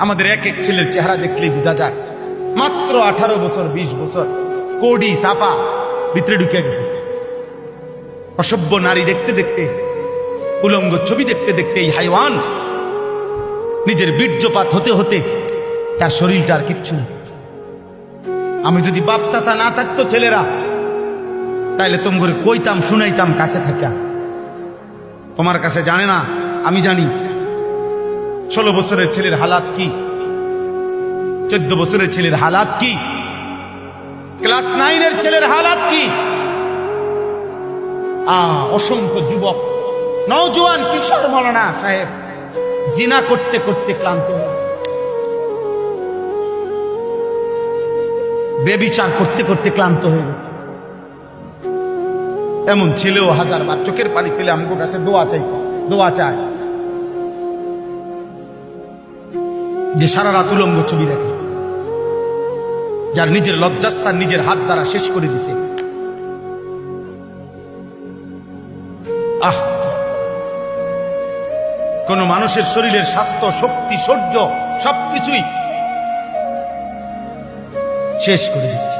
আমাদের এক এক ছেলের চেহারা দেখলেই বোঝা যায় মাত্র 18 বছর 20 বছর, কোডি সাফা ভিতরে ঢুকে গেছে। অসভ্য নারী দেখতে দেখতে, উলঙ্গ ছবি দেখতে দেখতে এই হাইওয়ান নিজের বীর্যপাত হতে হতে তার শরীরটা আর কিচ্ছু নেই। আমি যদি বাপ চাচা না থাকতো ছেলেরা, তাইলে তোমার কইতাম শুনাইতাম কাছে থাকা। তোমার কাছে জানে না, আমি জানি। 16 বছরের ছেলের হালাত কি, 14 বছরের ছেলের হালাত কি, ক্লাস 9-এর ছেলের হালাত কি। অসংখ্য যুবক নওজোয়ান কিশোর মাওলানা সাহেব জিনা করতে করতে ক্লান্ত, বেবিচার করতে করতে ক্লান্ত হয়ে গেছে। এমন ছেলেও হাজারবার চোখের পানি ফেলে আমার কাছে দোয়া চায় যে সারা রাত উলঙ্গ ছবি দেখে, যার নিজের লজ্জাস্থান নিজের হাত দ্বারা শেষ করে দিছে। কোন মানুষের শরীরের স্বাস্থ্য, শক্তি, শৌর্য সবকিছুই শেষ করে দিচ্ছে।